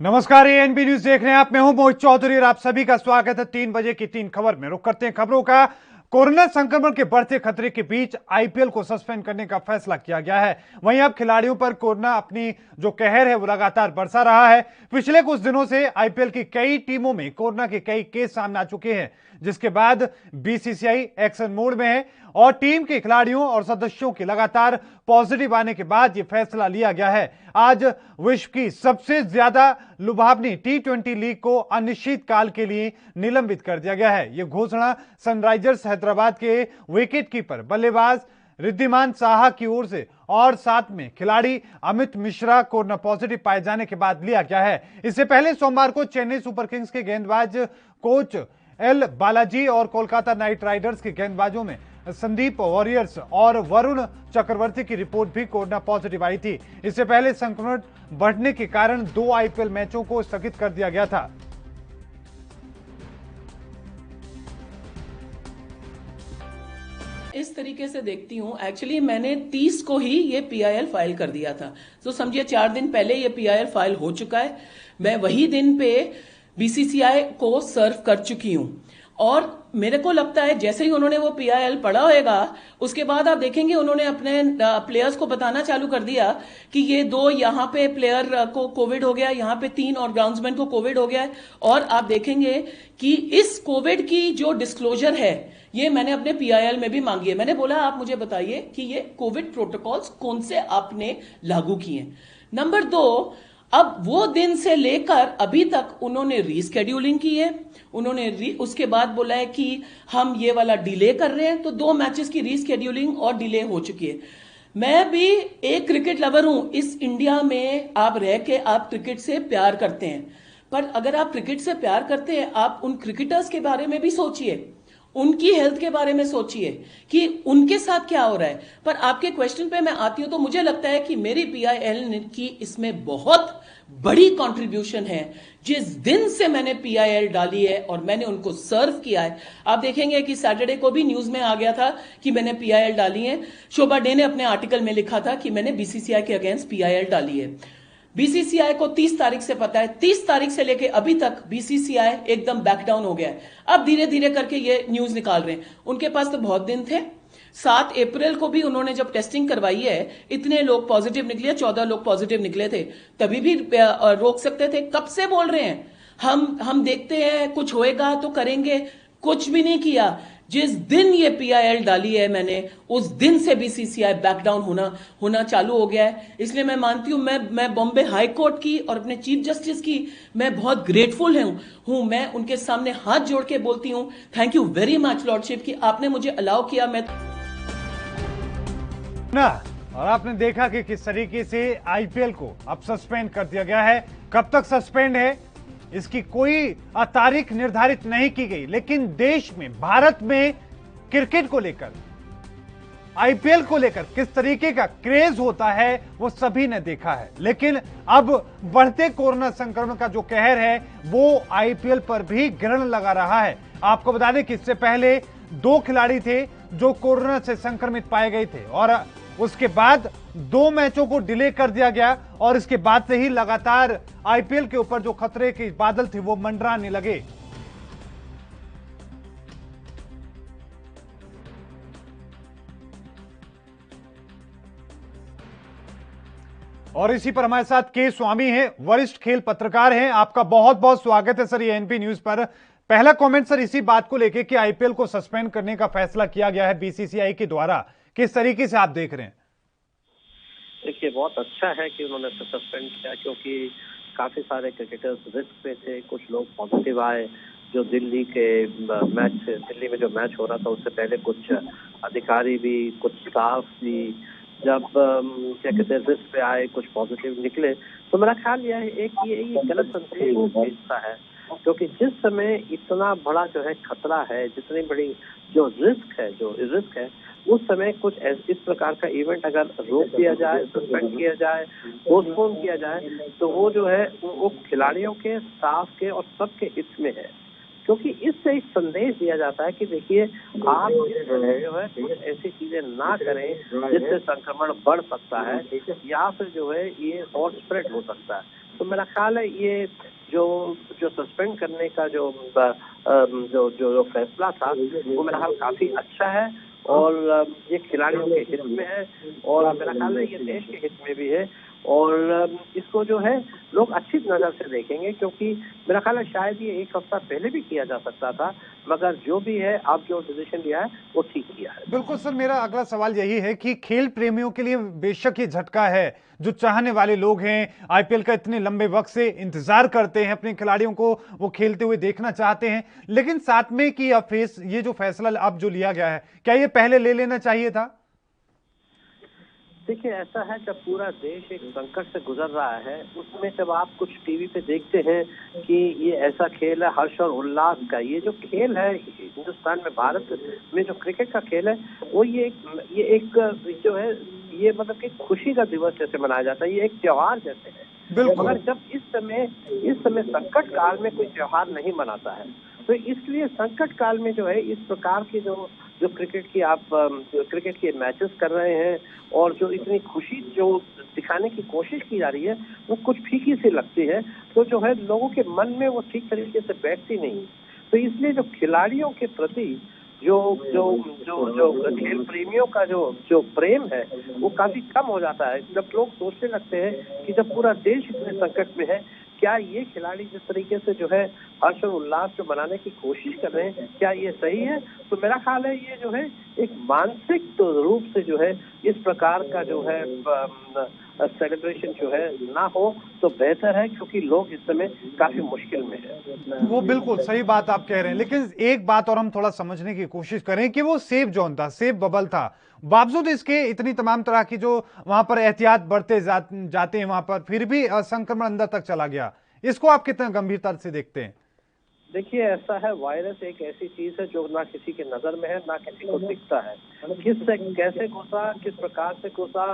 नमस्कार, ANB news देख रहे हैं आप। मैं हूं मोहित चौधरी और आप सभी का स्वागत है 3 बजे की 3 खबर में। रुक करते हैं खबरों का। कोरोना संक्रमण के बढ़ते खतरे के बीच आईपीएल को सस्पेंड करने का फैसला किया गया है। वहीं अब खिलाड़ियों पर कोरोना अपनी जो कहर है वो लगातार बरसा रहा है। पिछले कुछ दिनों से आईपीएल की कई टीमों में कोरोना के कई केस सामने आ चुके हैं, जिसके बाद बीसीसीआई एक्शन मोड में है और टीम के खिलाड़ियों और सदस्यों के लगातार पॉजिटिव आने के बाद यह फैसला लिया गया है। आज विश्व की सबसे ज्यादा लुभावनी टी20 लीग को अनिश्चित काल के लिए निलंबित कर दिया गया है। यह घोषणा सनराइजर्स हैदराबाद के विकेट कीपर बल्लेबाज रिद्धिमान साहा की ओर से और साथ में खिलाड़ी अमित मिश्रा कोरोना पॉजिटिव पाए जाने के बाद लिया गया है। इससे पहले सोमवार को चेन्नई सुपर किंग्स के गेंदबाज कोच एल बालाजी और कोलकाता नाइट राइडर्स के गेंदबाजों में संदीप वॉरियर्स और वरुण चक्रवर्ती की रिपोर्ट भी कोरोना पॉजिटिव आई थी। इससे पहले संक्रमण बढ़ने के कारण 2 आईपीएल मैचों को स्थगित कर दिया गया था। इस तरीके से देखती हूँ, एक्चुअली मैंने 30 को ही ये पीआईएल फाइल कर दिया था, तो समझिए 4 दिन पहले ये पीआईएल फाइल हो चुका है। मैं वही दिन पे बीसीसीआई को सर्व कर चुकी हूँ और मेरे को लगता है जैसे ही उन्होंने वो पीआईएल पढ़ा होगा, उसके बाद आप देखेंगे उन्होंने अपने प्लेयर्स को बताना चालू कर दिया कि ये 2 यहाँ पे प्लेयर को कोविड हो गया, यहाँ पे 3 और ग्राउंड्समैन को कोविड हो गया है। और आप देखेंगे कि इस कोविड की जो डिस्क्लोजर है ये मैंने अपने पीआईएल में भी मांगी है। मैंने बोला आप मुझे बताइए कि ये कोविड प्रोटोकॉल्स कौन से आपने लागू किए। नंबर 2, अब वो दिन से लेकर अभी तक उन्होंने रीस्केड्यूलिंग की है। उन्होंने उसके बाद बोला है कि हम ये वाला डिले कर रहे हैं, तो 2 मैचेस की रीस्केड्यूलिंग और डिले हो चुकी है। मैं भी एक क्रिकेट लवर हूं। इस इंडिया में आप रह के आप क्रिकेट से प्यार करते हैं, पर अगर आप क्रिकेट से प्यार करते हैं, आप उन क्रिकेटर्स के बारे में भी सोचिए, उनकी हेल्थ के बारे में सोचिए कि उनके साथ क्या हो रहा है। पर आपके क्वेश्चन पे मैं आती हूं तो मुझे लगता है कि मेरी पीआईएल की इसमें बहुत बड़ी कंट्रीब्यूशन है। जिस दिन से मैंने पीआईएल डाली है और मैंने उनको सर्व किया है, आप देखेंगे कि सैटरडे को भी न्यूज में आ गया था कि मैंने पीआईएल डाली है। शोभा डे ने अपने आर्टिकल में लिखा था कि मैंने बीसीसीआई के अगेंस्ट पीआईएल डाली है। बीसीसीआई को 30 तारीख से पता है, 30 तारीख से लेके अभी तक बीसीसीआई एकदम बैकडाउन हो गया है। अब धीरे धीरे करके ये न्यूज निकाल रहे हैं। उनके पास तो बहुत दिन थे। 7 अप्रैल को भी उन्होंने जब टेस्टिंग करवाई है, इतने लोग पॉजिटिव निकले, 14 लोग पॉजिटिव निकले थे, तभी भी रोक सकते थे। कब से बोल रहे हैं हम देखते हैं कुछ होएगा तो करेंगे, कुछ भी नहीं किया। जिस दिन ये पीआईएल डाली है मैंने, उस दिन से बीसीसीआई बैकडाउन होना चालू हो गया है। इसलिए मैं मानती हूं, मैं बॉम्बे हाई कोर्ट की और अपने चीफ जस्टिस की मैं बहुत ग्रेटफुल हूं। मैं उनके सामने हाथ जोड़ के बोलती हूं, thank you very much lordship कि आपने मुझे अलाउ किया। मैं ना और आपने देखा कि किस तरीके से आईपीएल को अब सस्पेंड कर दिया गया है। कब तक सस्पेंड है इसकी कोई तारीख निर्धारित नहीं की गई, लेकिन देश में, भारत में क्रिकेट को लेकर, आईपीएल को लेकर किस तरीके का क्रेज होता है वो सभी ने देखा है। लेकिन अब बढ़ते कोरोना संक्रमण का जो कहर है वो आईपीएल पर भी ग्रहण लगा रहा है। आपको बता दें कि इससे पहले 2 खिलाड़ी थे जो कोरोना से संक्रमित पाए गए थे और उसके बाद 2 मैचों को डिले कर दिया गया और इसके बाद से ही लगातार आईपीएल के ऊपर जो खतरे के बादल थे वो मंडराने लगे। और इसी पर हमारे साथ के स्वामी हैं, वरिष्ठ खेल पत्रकार हैं। आपका बहुत बहुत स्वागत है सर एएनपी न्यूज पर। पहला कमेंट सर इसी बात को लेकर कि आईपीएल को सस्पेंड करने का फैसला किया गया है बीसीसीआई के द्वारा, किस तरीके से आप देख रहे हैं? देखिए, बहुत अच्छा है कि उन्होंने सस्पेंड किया, क्योंकि काफी सारे क्रिकेटर्स रिस्क पे थे। कुछ लोग पॉजिटिव आए। जो दिल्ली में जो मैच हो रहा था उससे पहले कुछ अधिकारी भी, कुछ स्टाफ भी जब क्या कहते हैं रिस्क पे आए, कुछ पॉजिटिव निकले। तो मेरा ख्याल यह है ये गलत संदेश भेजता है, क्योंकि जिस समय इतना बड़ा जो है खतरा है, जितनी बड़ी जो रिस्क है उस समय कुछ इस प्रकार का इवेंट अगर रोक दिया जाए, सस्पेंड किया जाए, पोस्टपोन किया जाए, तो वो जो है वो खिलाड़ियों के, स्टाफ के और सबके हित में है। क्योंकि इससे एक संदेश दिया जाता है कि देखिए, आप जो है ऐसी चीजें ना करें जिससे संक्रमण बढ़ सकता है या फिर जो है ये और स्प्रेड हो सकता है। तो मेरा ख्याल है ये जो जो सस्पेंड करने का जो फैसला था वो मेरा ख्याल काफी अच्छा है और ये खिलाड़ियों के हित में है और मेरा ख्याल है ये देश के हित में भी है और इसको जो है लोग अच्छी नजर से देखेंगे क्योंकि मेरा ख्याल है शायद ये एक हफ्ता पहले भी किया जा सकता था, मगर जो भी है अब जो डिसीजन लिया है वो ठीक किया है। बिल्कुल सर, मेरा अगला सवाल यही है कि खेल प्रेमियों के लिए बेशक ये झटका है, जो चाहने वाले लोग हैं आईपीएल का इतने लंबे वक्त से इंतजार करते हैं, अपने खिलाड़ियों को वो खेलते हुए देखना चाहते हैं, लेकिन साथ में कि अब ये जो फैसला अब जो लिया गया है, क्या ये पहले ले लेना चाहिए था? देखिए ऐसा है, जब पूरा देश एक संकट से गुजर रहा है उसमें जब आप कुछ टीवी पे देखते हैं कि ये ऐसा खेल है हर्ष और उल्लास का, ये जो खेल है हिंदुस्तान में, भारत में जो क्रिकेट का खेल है वो ये एक जो है ये मतलब कि खुशी का दिवस जैसे मनाया जाता है, ये एक त्योहार जैसे है। मगर जब इस समय संकट काल में कोई त्योहार नहीं मनाता है तो इसलिए संकट काल में जो है इस प्रकार की जो क्रिकेट के मैचेस कर रहे हैं और जो इतनी खुशी जो दिखाने की कोशिश की जा रही है वो कुछ फीकी सी लगती है, तो जो है लोगों के मन में वो ठीक तरीके से बैठती नहीं। तो इसलिए जो खिलाड़ियों के प्रति जो जो जो जो खेल प्रेमियों का जो प्रेम है वो काफी कम हो जाता है जब लोग सोचने लगते हैं कि जब पूरा देश इतने संकट में है, क्या ये खिलाड़ी जिस तरीके से जो है हर्ष और उल्लास जो मनाने की कोशिश कर रहे हैं क्या ये सही है? तो मेरा ख्याल है ये जो है एक मानसिक रूप से जो है इस प्रकार का जो है सेलिब्रेशन जो है ना हो तो बेहतर है, क्योंकि लोग इस समय काफी मुश्किल में है। वो बिल्कुल सही बात आप कह रहे हैं, लेकिन एक बात और हम थोड़ा समझने की कोशिश करें कि वो सेफ जोन था, सेफ बबल था, बावजूद इसके इतनी तमाम तरह की जो वहां पर एहतियात बढ़ते जाते हैं वहां पर फिर भी संक्रमण अंदर तक चला गया। इसको आप कितना गंभीरता से देखते हैं? देखिए ऐसा है, वायरस एक ऐसी चीज है जो ना किसी के नजर में है ना किसी को दिखता है, किससे कैसे घुसा, किस प्रकार से घुसा,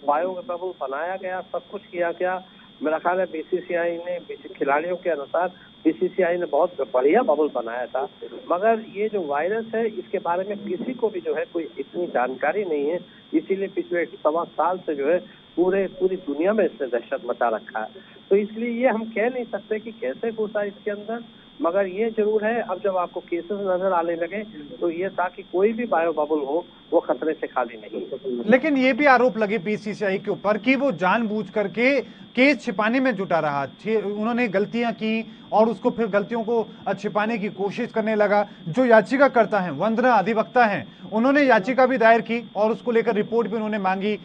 बायो बबल बनाया गया, सब कुछ किया गया। मेरा ख्याल है बीसीसीआई ने खिलाड़ियों के अनुसार बीसीसीआई ने बहुत बढ़िया बबल बनाया था, मगर ये जो वायरस है इसके बारे में किसी को भी जो है कोई इतनी जानकारी नहीं है, इसीलिए पिछले 1.25 साल से जो है पूरी दुनिया में इसने दहशत मचा रखा है। तो इसलिए ये हम कह नहीं सकते कि कैसे घुसा इसके अंदर, मगर ये जरूर है अब जब आपको केसेस नजर आने लगे तो ये था कि कोई भी बायो बबल हो वो खतरे से खाली नहीं। लेकिन ये भी आरोप लगे बीसीसीआई के ऊपर कि वो जानबूझ करके केस छिपाने में जुटा रहा, उन्होंने गलतियां की और उसको फिर गलतियों को छिपाने की कोशिश करने लगा। जो याचिका करता है, वंदना अधिवक्ता हैं, उन्होंने याचिका भी दायर की और उसको लेकर रिपोर्ट भी उन्होंने मांगी।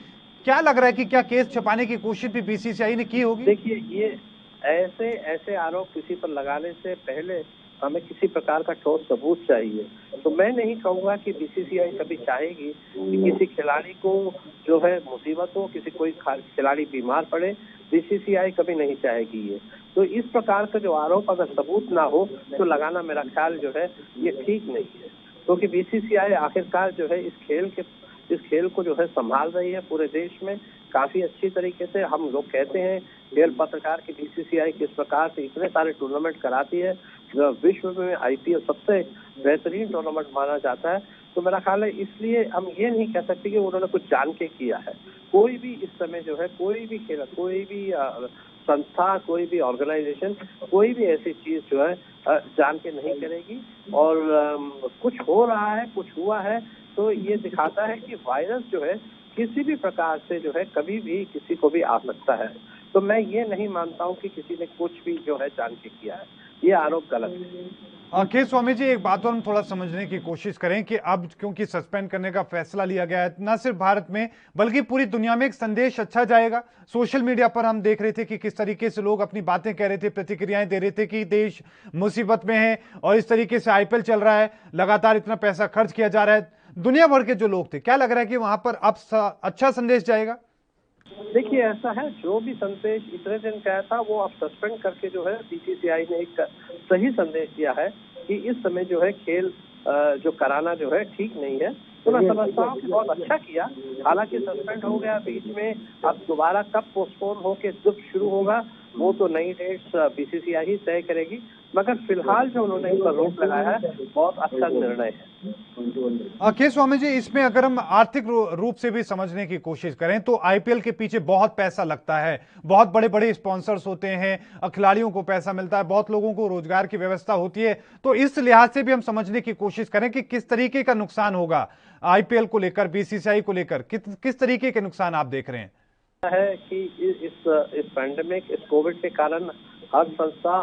क्या लग रहा है कि क्या केस छिपाने की कोशिश भी बीसीसीआई ने की होगी? देखिए ये ऐसे आरोप किसी पर लगाने से पहले हमें किसी प्रकार का ठोस सबूत चाहिए। तो मैं नहीं कहूंगा कि बीसीसीआई कभी चाहेगी कि किसी खिलाड़ी को जो है मुसीबत हो, कोई खिलाड़ी बीमार पड़े, बीसीसीआई कभी नहीं चाहेगी ये। तो इस प्रकार का जो आरोप अगर सबूत ना हो तो लगाना मेरा ख्याल जो है ये ठीक नहीं है, क्योंकि बीसीसीआई आखिरकार जो है इस खेल को जो है संभाल रही है पूरे देश में काफी अच्छी तरीके से। हम लोग कहते हैं खेल पत्रकार की बीसीसीआई किस प्रकार से इतने सारे टूर्नामेंट कराती है, विश्व में आईपीएल सबसे बेहतरीन टूर्नामेंट माना जाता है। तो मेरा ख्याल है इसलिए हम ये नहीं कह सकते कि उन्होंने कुछ जान के किया है। कोई भी इस समय जो है कोई भी खेल, कोई भी संस्था, कोई भी ऑर्गेनाइजेशन, कोई भी ऐसी चीज जो है जान के नहीं करेगी। और कुछ हो रहा है, कुछ हुआ है तो ये दिखाता है कि वायरस जो है किसी भी प्रकार से जो है कभी भी किसी को भी आ सकता है। तो मैं ये नहीं मानता हूँ कि किसी ने कुछ भी जो है जान के किया है, ये आरोप गलत है। के स्वामी जी, एक बात और हम थोड़ा समझने की कोशिश करें कि अब क्योंकि सस्पेंड करने का फैसला लिया गया है, न सिर्फ भारत में बल्कि पूरी दुनिया में एक संदेश अच्छा जाएगा। सोशल मीडिया पर हम देख रहे थे कि किस तरीके से लोग अपनी बातें कह रहे थे, प्रतिक्रियाएं दे रहे थे कि देश मुसीबत में है और इस तरीके से आईपीएल चल रहा है, लगातार इतना पैसा खर्च किया जा रहा है। दुनिया भर के जो लोग थे, क्या लग रहा है कि वहां पर अब अच्छा संदेश जाएगा? देखिए ऐसा है, जो भी संदेश इतने दिन का था वो अब सस्पेंड करके जो है बीसीसीआई ने एक सही संदेश दिया है कि इस समय जो है खेल जो कराना जो है ठीक नहीं है। तो मैं समझता हूँ कि बहुत अच्छा किया, हालांकि सस्पेंड हो गया बीच में, अब दोबारा कब पोस्टपोन होके जब शुरू होगा वो तो नई डेट्स बीसीसीआई ही तय करेगी। मगर फिलहाल जो उन्होंने इस पर रोक लगाया है बहुत अच्छा निर्णय है। के स्वामी जी, इसमें अगर हम आर्थिक रूप से भी समझने की कोशिश करें तो आईपीएल के पीछे बहुत पैसा लगता है, बहुत बड़े बड़े स्पॉन्सर्स होते हैं, खिलाड़ियों को पैसा मिलता है, बहुत लोगों को रोजगार की व्यवस्था होती है। तो इस लिहाज से भी हम समझने की कोशिश करें कि किस तरीके का नुकसान होगा आईपीएल को लेकर, बीसीसीआई को लेकर, किस तरीके के नुकसान आप देख रहे हैं? है कि इस पैंडेमिक, इस कोविड के कारण हर संस्था,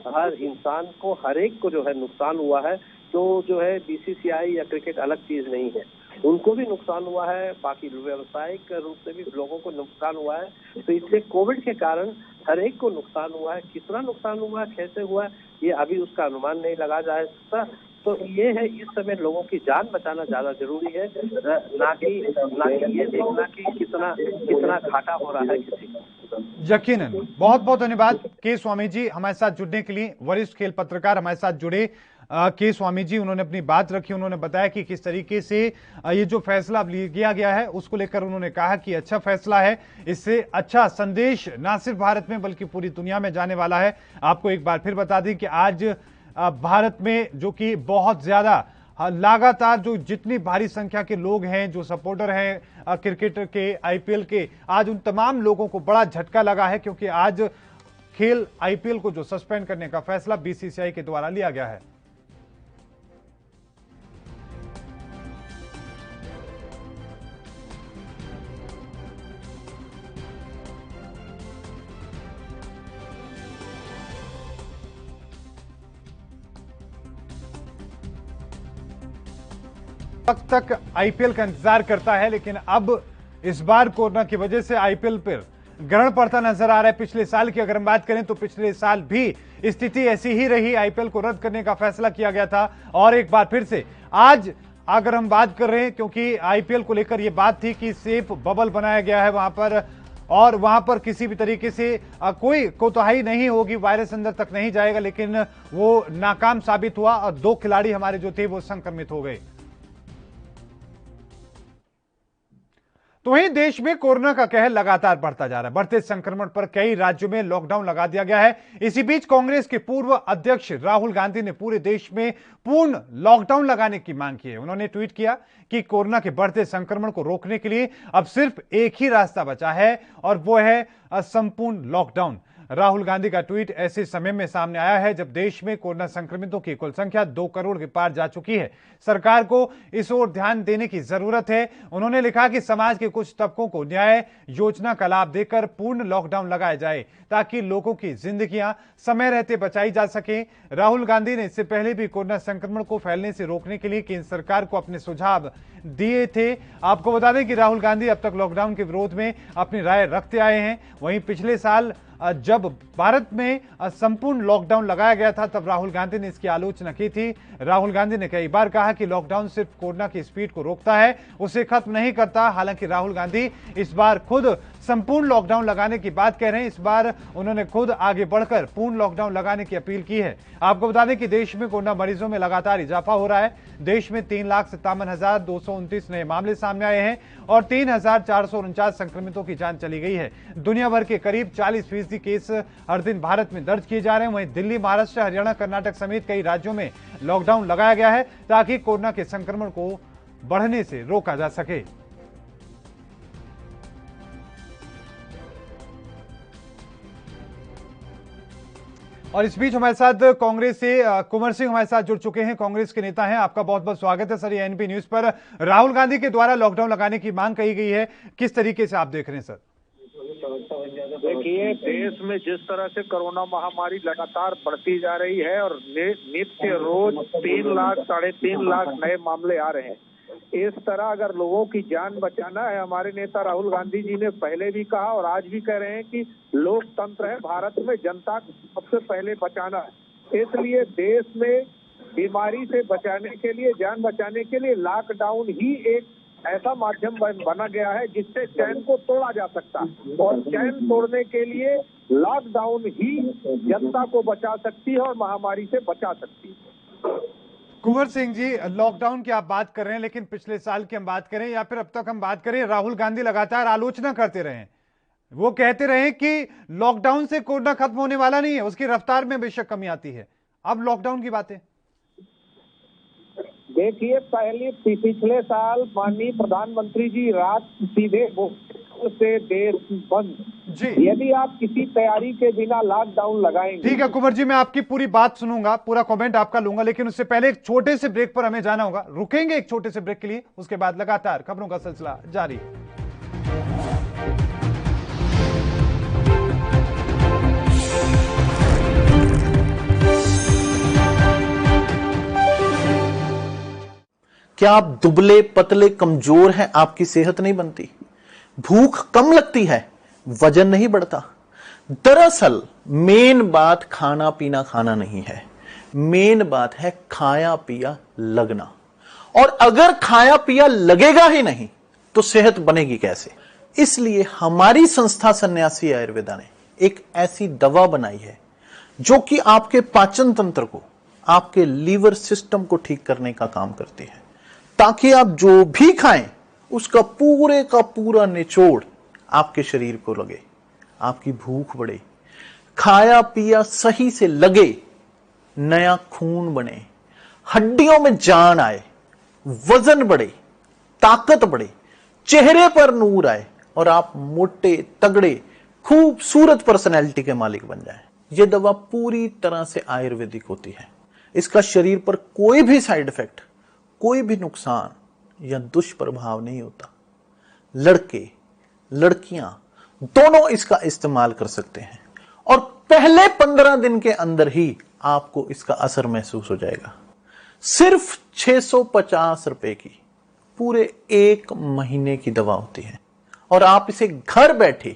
हर इंसान को, हर एक को जो है नुकसान हुआ है। तो जो है बीसीसीआई या क्रिकेट अलग चीज नहीं है, उनको भी नुकसान हुआ है, बाकी व्यवसायिक रूप से भी लोगों को नुकसान हुआ है। तो इसलिए कोविड के कारण हर एक को नुकसान हुआ है। कितना नुकसान हुआ है, कैसे हुआ है, ये अभी उसका अनुमान नहीं लगा जा सकता। तो ये है, इस समय लोगों की जान बचाना ज्यादा जरूरी है, ना कि ये देखना कि कितना घाटा हो रहा है किसी को। यकीनन। बहुत बहुत धन्यवाद के स्वामी जी हमारे साथ जुड़ने के लिए। वरिष्ठ खेल पत्रकार हमारे साथ जुड़े के स्वामी जी, उन्होंने अपनी बात रखी, उन्होंने बताया कि किस तरीके से ये जो फैसला अब लिया गया है उसको लेकर उन्होंने कहा कि अच्छा फैसला है, इससे अच्छा संदेश ना सिर्फ भारत में बल्कि पूरी दुनिया में जाने वाला है। आपको एक बार फिर बता दें कि आज भारत में जो कि बहुत ज्यादा लगातार जो जितनी भारी संख्या के लोग हैं, जो सपोर्टर हैं क्रिकेट के, आईपीएल के, आज उन तमाम लोगों को बड़ा झटका लगा है क्योंकि आज खेल आईपीएल को जो सस्पेंड करने का फैसला बीसीसीआई के द्वारा लिया गया है। वक्त तक आईपीएल का इंतजार करता है, लेकिन अब इस बार कोरोना की वजह से आईपीएल पर ग्रहण पड़ता नजर आ रहा है। पिछले साल की अगर हम बात करें तो पिछले साल भी स्थिति ऐसी ही रही, आईपीएल को रद्द करने का फैसला किया गया था। और एक बार फिर से आज अगर हम बात कर रहे हैं, क्योंकि आईपीएल को लेकर यह बात थी कि सेफ बबल बनाया गया है वहां पर, और वहां पर किसी भी तरीके से कोई कोताही नहीं होगी, वायरस अंदर तक नहीं जाएगा, लेकिन वो नाकाम साबित हुआ और 2 खिलाड़ी हमारे जो थे वो संक्रमित हो गए। तो वहीं देश में कोरोना का कहर लगातार बढ़ता जा रहा है। बढ़ते संक्रमण पर कई राज्यों में लॉकडाउन लगा दिया गया है। इसी बीच कांग्रेस के पूर्व अध्यक्ष राहुल गांधी ने पूरे देश में पूर्ण लॉकडाउन लगाने की मांग की है। उन्होंने ट्वीट किया कि कोरोना के बढ़ते संक्रमण को रोकने के लिए अब सिर्फ एक ही रास्ता बचा है और वो है संपूर्ण लॉकडाउन। राहुल गांधी का ट्वीट ऐसे समय में सामने आया है जब देश में कोरोना संक्रमितों की कुल संख्या 2 करोड़ के पार जा चुकी है। सरकार को इस ओर ध्यान देने की जरूरत है। उन्होंने लिखा कि समाज के कुछ तबकों को न्याय योजना का लाभ देकर पूर्ण लॉकडाउन लगाया जाए ताकि लोगों की जिंदगियां समय रहते बचाई जा सके। राहुल गांधी ने इससे पहले भी कोरोना संक्रमण को फैलने से रोकने के लिए केंद्र सरकार को अपने सुझाव दिए थे। आपको बता दें कि राहुल गांधी अब तक लॉकडाउन के विरोध में अपनी राय रखते आए हैं। वहीं पिछले साल जब भारत में संपूर्ण लॉकडाउन लगाया गया था तब राहुल गांधी ने इसकी आलोचना की थी। राहुल गांधी ने कई बार कहा कि लॉकडाउन सिर्फ कोरोना की स्पीड को रोकता है, उसे खत्म नहीं करता। हालांकि राहुल गांधी इस बार खुद संपूर्ण लॉकडाउन लगाने की बात कह रहे हैं। इस बार उन्होंने खुद आगे बढ़कर पूर्ण लॉकडाउन लगाने की अपील की है। आपको बता दें कि देश में कोरोना मरीजों में लगातार इजाफा हो रहा है। देश में 3,57,229 नए मामले सामने आए हैं और 3,449 संक्रमितों की जान चली गई है। दुनिया भर के करीब 40% केस हर दिन भारत में दर्ज किए जा रहे हैं। वहीं दिल्ली, महाराष्ट्र, हरियाणा, कर्नाटक समेत कई राज्यों में लॉकडाउन लगाया गया है ताकि कोरोना के संक्रमण को बढ़ने से रोका जा सके। और इस बीच हमारे साथ कांग्रेस से कुंवर सिंह हमारे साथ जुड़ चुके हैं, कांग्रेस के नेता हैं। आपका बहुत बहुत स्वागत है सर। ये एनपी न्यूज पर राहुल गांधी के द्वारा लॉकडाउन लगाने की मांग कही गई है, किस तरीके से आप देख रहे हैं सर? देखिए, देश में जिस तरह से कोरोना महामारी लगातार बढ़ती जा रही है और नित्य रोज 3 लाख 3.5 लाख नए मामले आ रहे हैं, इस तरह अगर लोगों की जान बचाना है, हमारे नेता राहुल गांधी जी ने पहले भी कहा और आज भी कह रहे हैं कि लोकतंत्र है भारत में, जनता को सबसे पहले बचाना है। इसलिए देश में बीमारी से बचाने के लिए, जान बचाने के लिए लॉकडाउन ही एक ऐसा माध्यम बना गया है जिससे चैन को तोड़ा जा सकता है और चैन तोड़ने के लिए लॉकडाउन ही जनता को बचा सकती है और महामारी से बचा सकती है। कुंवर सिंह जी, लॉकडाउन की आप बात कर रहे हैं, लेकिन पिछले साल की हम बात करें या फिर अब तक हम बात करें, राहुल गांधी लगातार आलोचना करते रहे हैं वो कहते रहे कि लॉकडाउन से कोरोना खत्म होने वाला नहीं है, उसकी रफ्तार में बेशक कमी आती है। अब लॉकडाउन की बातें देखिए, पिछले साल माननीय प्रधानमंत्री जी रात सीधे से देश बंद जी। यदि आप किसी तैयारी के बिना लॉकडाउन लगाएंगे। ठीक है कुंवर जी, मैं आपकी पूरी बात सुनूंगा, पूरा कमेंट आपका लूंगा, लेकिन उससे पहले एक छोटे से ब्रेक पर हमें जाना होगा। रुकेंगे एक छोटे से ब्रेक के लिए, उसके बाद लगातार खबरों का सिलसिला जारी। क्या आप दुबले पतले कमजोर हैं? आपकी सेहत नहीं बनती, भूख कम लगती है, वजन नहीं बढ़ता। दरअसल मेन बात खाना पीना खाना नहीं है, मेन बात है खाया पिया लगना। और अगर खाया पिया लगेगा ही नहीं तो सेहत बनेगी कैसे? इसलिए हमारी संस्था सन्यासी आयुर्वेदा ने एक ऐसी दवा बनाई है जो कि आपके पाचन तंत्र को, आपके लीवर सिस्टम को ठीक करने का काम करती है, ताकि आप जो भी खाएं उसका पूरे का पूरा निचोड़ आपके शरीर को लगे, आपकी भूख बढ़े, खाया पिया सही से लगे, नया खून बने, हड्डियों में जान आए, वजन बढ़े, ताकत बढ़े, चेहरे पर नूर आए और आप मोटे तगड़े खूबसूरत पर्सनैलिटी के मालिक बन जाएं। यह दवा पूरी तरह से आयुर्वेदिक होती है। इसका शरीर पर कोई भी साइड इफेक्ट, कोई भी नुकसान या दुष्प्रभाव नहीं होता। लड़के लड़कियां दोनों इसका इस्तेमाल कर सकते हैं और पहले 15 दिन के अंदर ही आपको इसका असर महसूस हो जाएगा। सिर्फ 650 रुपए की पूरे 1 महीने की दवा होती है और आप इसे घर बैठे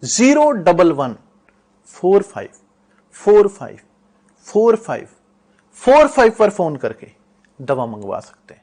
01145454545 पर फोन करके दवा मंगवा सकते हैं।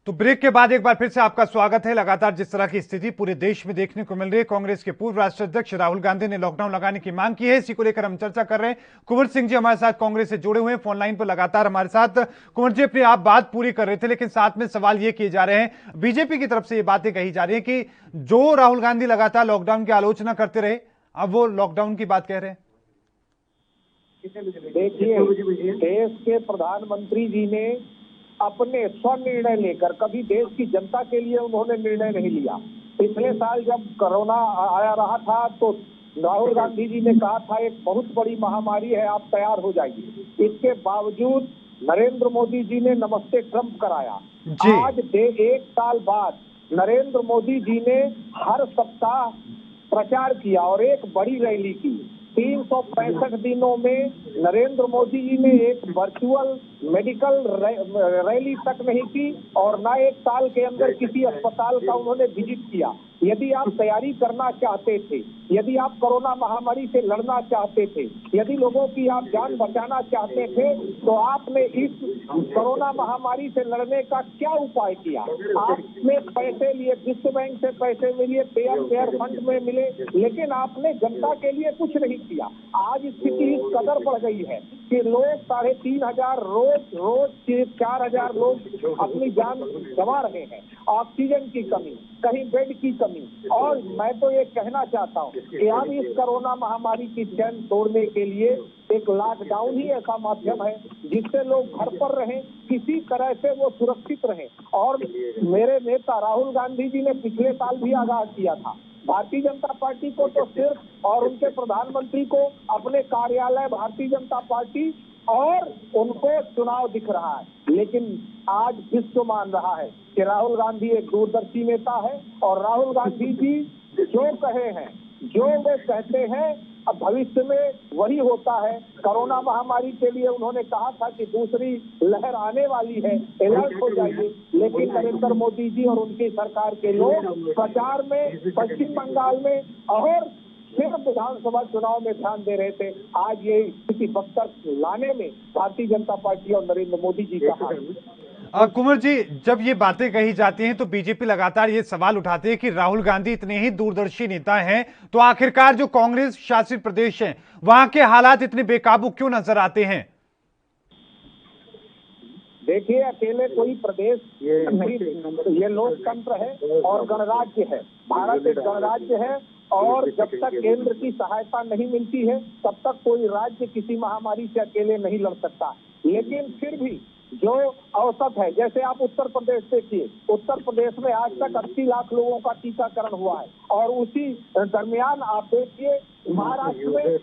तो ब्रेक के बाद एक बार फिर से आपका स्वागत है। लगातार जिस तरह की स्थिति पूरे देश में देखने को मिल रही है, कांग्रेस के पूर्व राष्ट्रीय अध्यक्ष राहुल गांधी ने लॉकडाउन लगाने की मांग की है। इसी को लेकर हम चर्चा कर रहे हैं। कुंवर सिंह जी हमारे साथ कांग्रेस से जुड़े हुए हैं फोन लाइन पर लगातार हमारे साथ। कुंवर जी, अपनी आप बात पूरी कर रहे थे, लेकिन साथ में सवाल ये किए जा रहे हैं, बीजेपी की तरफ से ये बातें कही जा रही है कि जो राहुल गांधी लगातार लॉकडाउन की आलोचना करते रहे, अब वो लॉकडाउन की बात कह रहे हैं। देखिए, देश के प्रधानमंत्री जी ने अपने स्वनिर्णय लेकर, कभी देश की जनता के लिए उन्होंने निर्णय नहीं लिया। पिछले साल जब कोरोना आया रहा था तो राहुल गांधी जी ने कहा था एक बहुत बड़ी महामारी है, आप तैयार हो जाइए। इसके बावजूद नरेंद्र मोदी जी ने नमस्ते ट्रंप कराया। आज 1 साल बाद नरेंद्र मोदी जी ने हर सप्ताह प्रचार किया और एक बड़ी रैली की। 365 दिनों में नरेंद्र मोदी जी ने एक वर्चुअल मेडिकल रैली तक नहीं की और ना 1 साल के अंदर किसी अस्पताल का उन्होंने विजिट किया। यदि आप तैयारी करना चाहते थे, यदि आप कोरोना महामारी से लड़ना चाहते थे, यदि लोगों की आप जान बचाना चाहते थे, तो आपने इस कोरोना महामारी से लड़ने का क्या उपाय किया? आपने पैसे लिए, विश्व बैंक से पैसे मिले, पेयर फंड में मिले, लेकिन आपने जनता के लिए कुछ नहीं किया। आज स्थिति इस कदर बढ़ गई है कि लोग 3,500 रोज 4,000 लोग अपनी जान गंवा रहे हैं। ऑक्सीजन की कमी, कहीं बेड की कमी। और मैं तो ये कहना चाहता हूँ कि अब इस कोरोना महामारी की चैन तोड़ने के लिए एक लॉकडाउन ही ऐसा माध्यम है जिससे लोग घर पर रहें, किसी तरह से वो सुरक्षित रहें। और मेरे नेता राहुल गांधी जी ने पिछले साल भी आगाह किया था, भारतीय जनता पार्टी को तो सिर्फ और उनके प्रधानमंत्री को अपने कार्यालय भारतीय जनता पार्टी और उनको चुनाव दिख रहा है, लेकिन आज विश्व मान रहा है कि राहुल गांधी एक दूरदर्शी नेता है और राहुल गांधी जी जो कहे हैं, जो वे कहते हैं, अब भविष्य में वही होता है। कोरोना महामारी के लिए उन्होंने कहा था कि दूसरी लहर आने वाली है, अलर्ट हो जाइए, लेकिन नरेंद्र मोदी जी और उनकी सरकार के लोग प्रचार में पश्चिम बंगाल में और सिर्फ विधानसभा चुनाव में ध्यान दे रहे थे। आज ये स्थिति बदतर लाने में भारतीय जनता पार्टी और नरेंद्र मोदी जी का हाथ। कुंवर जी, जब ये बातें कही जाती हैं तो बीजेपी लगातार ये सवाल उठाती है कि राहुल गांधी इतने ही दूरदर्शी नेता हैं, तो आखिरकार जो कांग्रेस शासित प्रदेश हैं वहां के हालात इतने बेकाबू क्यों नजर आते हैं? देखिए, अकेले कोई प्रदेश नहीं, ये लोकतंत्र है और गणराज्य है। भारत एक गणराज्य है और जब तक केंद्र की सहायता नहीं मिलती है तब तक कोई राज्य किसी महामारी से अकेले नहीं लड़ सकता। लेकिन फिर भी जो औसत है, जैसे आप उत्तर प्रदेश देखिए, उत्तर प्रदेश में आज तक 80 लाख लोगों का टीकाकरण हुआ है और उसी दरमियान आप देखिए महाराष्ट्र में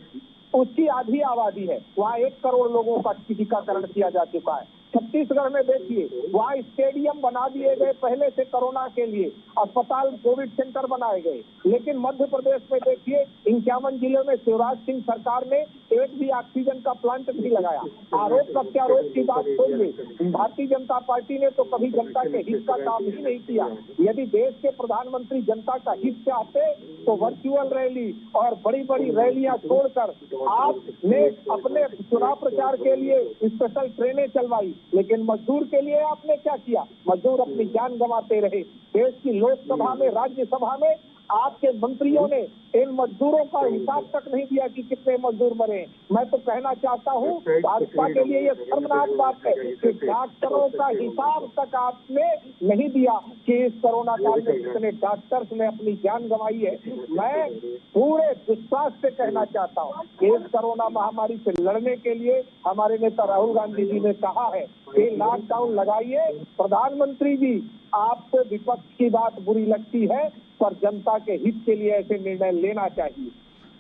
उसकी आधी आबादी है, वहाँ 1 करोड़ लोगों का टीकाकरण किया जा चुका है। छत्तीसगढ़ में देखिए, वहाँ स्टेडियम बना दिए गए पहले से कोरोना के लिए, अस्पताल कोविड सेंटर बनाए गए। लेकिन मध्य प्रदेश में देखिए 51 जिलों में शिवराज सिंह सरकार ने एक भी ऑक्सीजन का प्लांट नहीं लगाया। आरोप प्रत्यारोप की बात छोड़िए, भारतीय जनता पार्टी ने तो कभी जनता के हित का काम ही नहीं किया। यदि देश के प्रधानमंत्री जनता का हित चाहते तो वर्चुअल रैली और बड़ी बड़ी रैलियां छोड़कर आपने अपने चुनाव प्रचार के लिए स्पेशल ट्रेनें चलवाई। लेकिन मजदूर के लिए आपने क्या किया? मजदूर अपनी जान गंवाते रहे। देश की लोकसभा में, राज्यसभा में आपके मंत्रियों ने इन मजदूरों का हिसाब तक नहीं दिया कि कितने मजदूर मरे। मैं तो कहना चाहता हूँ, भाजपा के लिए ये शर्मनाक बात है कि डॉक्टरों का हिसाब तक आपने नहीं दिया कि इस कोरोना काल में कितने डॉक्टर्स ने अपनी जान गंवाई है। मैं पूरे विश्वास से कहना चाहता हूँ कि इस कोरोना महामारी से लड़ने के लिए हमारे नेता राहुल गांधी जी ने कहा है कि लॉकडाउन लगाइए। प्रधानमंत्री जी, आपको विपक्ष की बात बुरी लगती है पर जनता के हित के लिए ऐसे निर्णय लेना चाहिए।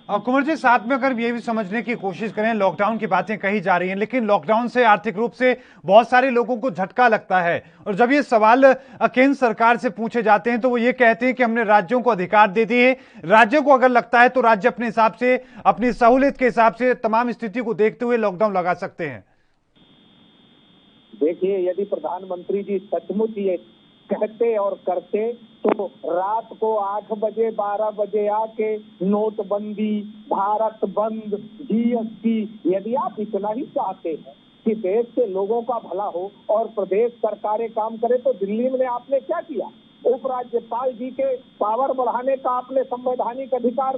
और कुंवर जी, साथ में अगर ये भी समझने की कोशिश करें, लॉकडाउन की बातें कही जा रही हैं, लेकिन लॉकडाउन से आर्थिक रूप से बहुत सारे लोगों को झटका लगता है। और जब ये सवाल केंद्र सरकार से पूछे जाते हैं तो वो ये कहते हैं कि हमने राज्यों को अधिकार दे दिए, राज्यों को अगर लगता है तो राज्य अपने हिसाब से, अपनी सहूलियत के हिसाब से तमाम स्थिति को देखते हुए लॉकडाउन लगा सकते हैं। देखिए, यदि प्रधानमंत्री जी सचमुच ये कहते और करते तो रात को 8 बजे 12 बजे आके नोटबंदी, भारत बंद, जीएसटी, यदि आप इतना ही चाहते हैं कि देश के लोगों का भला हो और प्रदेश सरकारें काम करे तो दिल्ली में आपने क्या किया? उपराज्यपाल जी के पावर बढ़ाने का आपने संवैधानिक अधिकार,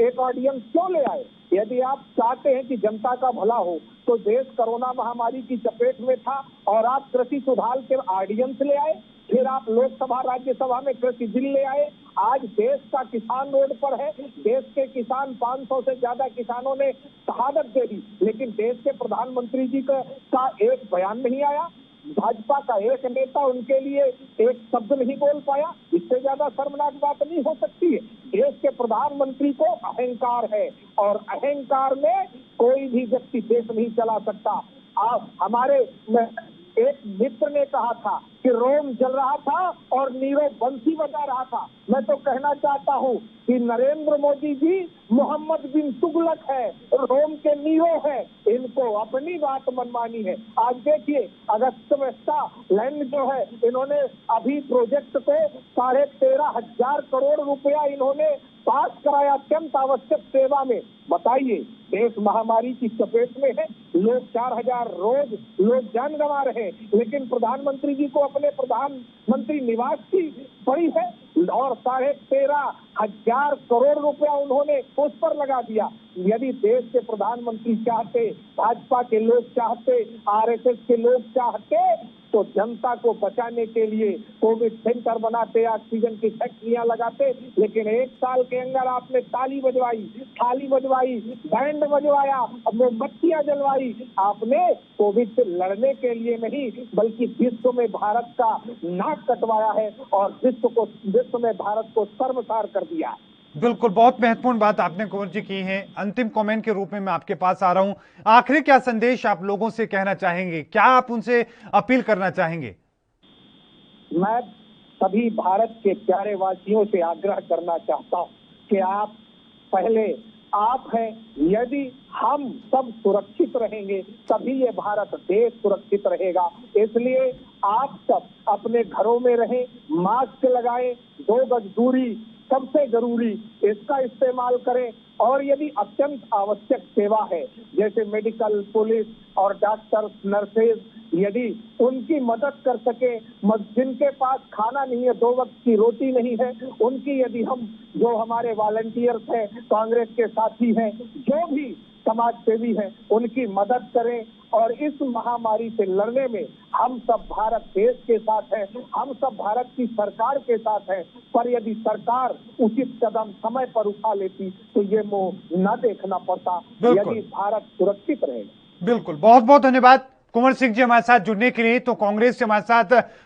एक ऑर्डिनेंस क्यों ले आए? यदि आप चाहते हैं कि जनता का भला हो तो देश कोरोना महामारी की चपेट में था और आप कृषि सुधार के ऑर्डिनेंस ले आए, फिर आप लोकसभा राज्यसभा में कृषि बिल ले आए। आज देश का किसान रोड पर है, देश के किसान 500 से ज्यादा किसानों ने शहादत दे दी, लेकिन देश के प्रधानमंत्री जी का एक बयान नहीं आया। भाजपा का एक नेता उनके लिए एक शब्द नहीं बोल पाया। इससे ज्यादा शर्मनाक बात नहीं हो सकती है। देश के प्रधानमंत्री को अहंकार है और अहंकार में कोई भी व्यक्ति देश नहीं चला सकता। आप हमारे एक मित्र ने कहा था कि रोम जल रहा था और नीरव बंसी बजा रहा था। मैं तो कहना चाहता हूँ कि नरेंद्र मोदी जी मोहम्मद बिन तुगलक है, रोम के नीरो है, इनको अपनी बात मनमानी है। आज देखिए, अगस्त में लैंड जो है, इन्होंने अभी प्रोजेक्ट को 13,500 करोड़ रुपया इन्होंने पास कराया अत्यंत आवश्यक सेवा में। बताइए, देश महामारी की चपेट में है, लोग 4,000 रोज लोग जान गंवा रहे हैं, लेकिन प्रधानमंत्री जी को अपने प्रधानमंत्री निवास की पड़ी है और 13,500 करोड़ रुपया उन्होंने उस पर लगा दिया। यदि देश के प्रधानमंत्री चाहते, भाजपा के लोग चाहते, आरएसएस के लोग चाहते तो जनता को बचाने के लिए कोविड सेंटर बनाते, ऑक्सीजन की फैक्ट्रियां लगाते। लेकिन 1 साल के अंदर आपने ताली बजवाई, थाली बजवाई, बैंड बजवाया, मोमबत्तियां जलवाई। आपने कोविड से लड़ने के लिए नहीं बल्कि विश्व में भारत का नाक कटवाया है और विश्व में भारत को शर्मसार कर दिया। बिल्कुल, बहुत महत्वपूर्ण बात आपने कुंवर जी की है। अंतिम कमेंट के रूप में मैं आपके पास आ रहा हूं। आखिरी क्या संदेश आप लोगों से कहना चाहेंगे, क्या आप उनसे अपील करना चाहेंगे? मैं सभी भारत के प्यारे वासियों से आग्रह करना चाहता हूं कि आप पहले आप हैं, यदि हम सब सुरक्षित रहेंगे तभी ये भारत देश सुरक्षित रहेगा। इसलिए आप सब अपने घरों में रहें, मास्क लगाएं, 2 गज दूरी सबसे जरूरी, इसका इस्तेमाल करें। और यदि अत्यंत आवश्यक सेवा है, जैसे मेडिकल, पुलिस और डॉक्टर्स, नर्सेज, यदि उनकी मदद कर सके, जिनके पास खाना नहीं है, 2 वक्त की रोटी नहीं है, उनकी यदि हम जो हमारे वॉलंटियर्स हैं, कांग्रेस के साथी हैं, जो भी समाज सेवी हैं, उनकी मदद करें और इस महामारी से लड़ने में हम सब भारत देश के साथ हैं, हम सब भारत की सरकार के साथ हैं। पर यदि सरकार उचित कदम समय पर उठा लेती तो ये मुंह न देखना पड़ता, यदि भारत सुरक्षित रहेगा। बिल्कुल, बहुत बहुत धन्यवाद कुंवर सिंह जी हमारे साथ जुड़ने के लिए। तो कांग्रेस से हमारे साथ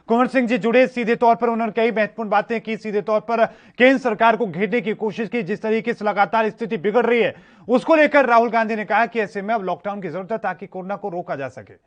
कुंवर सिंह जी जुड़े, सीधे तौर पर उन्होंने कई महत्वपूर्ण बातें की, सीधे तौर पर केंद्र सरकार को घेरने की कोशिश की। जिस तरीके से लगातार स्थिति बिगड़ रही है उसको लेकर राहुल गांधी ने कहा कि ऐसे में अब लॉकडाउन की जरूरत है ताकि कोरोना को रोका जा सके।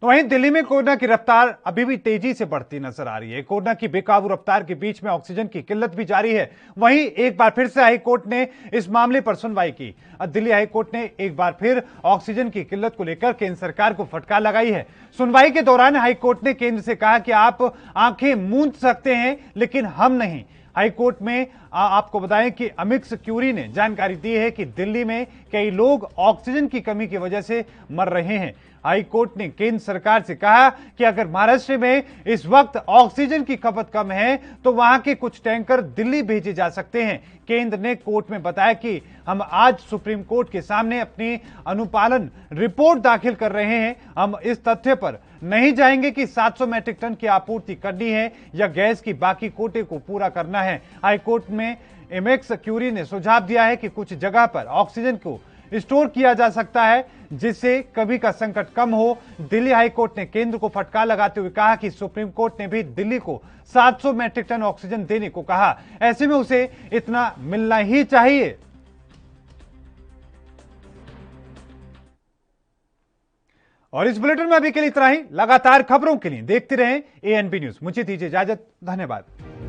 तो वहीं दिल्ली में कोरोना की रफ्तार अभी भी तेजी से बढ़ती नजर आ रही है। कोरोना की बेकाबू रफ्तार के बीच में ऑक्सीजन की किल्लत भी जारी है। वहीं एक बार फिर से हाईकोर्ट ने इस मामले पर सुनवाई की। दिल्ली हाईकोर्ट ने एक बार फिर ऑक्सीजन की किल्लत को लेकर केंद्र सरकार को फटकार लगाई है। सुनवाई के दौरान हाईकोर्ट ने केंद्र से कहा कि आप आंखें मूंद सकते हैं लेकिन हम नहीं। हाईकोर्ट में आपको बताएं कि अमिकस क्यूरी ने जानकारी दी है कि दिल्ली में कई लोग ऑक्सीजन की कमी की वजह से मर रहे हैं। हाईकोर्ट ने केंद्र सरकार से कहा कि अगर महाराष्ट्र में इस वक्त ऑक्सीजन की खपत कम है तो वहां के कुछ टैंकर दिल्ली भेजे जा सकते हैं। केंद्र ने कोर्ट में बताया कि हम आज सुप्रीम कोर्ट के सामने अपनी अनुपालन रिपोर्ट दाखिल कर रहे हैं। हम इस तथ्य पर नहीं जाएंगे कि 700 मैट्रिक टन की आपूर्ति करनी है या गैस की बाकी कोटे को पूरा करना है। हाईकोर्ट में अमिकस क्यूरी ने सुझाव दिया है कि कुछ जगह पर ऑक्सीजन को स्टोर किया जा सकता है जिससे कभी का संकट कम हो। दिल्ली हाईकोर्ट ने केंद्र को फटकार लगाते हुए कहा कि सुप्रीम कोर्ट ने भी दिल्ली को 700 मैट्रिक टन ऑक्सीजन देने को कहा, ऐसे में उसे इतना मिलना ही चाहिए। और इस बुलेटिन में अभी के लिए इतना ही। लगातार खबरों के लिए देखते रहें एएनबी न्यूज। मुझे दीजिए इजाजत, धन्यवाद।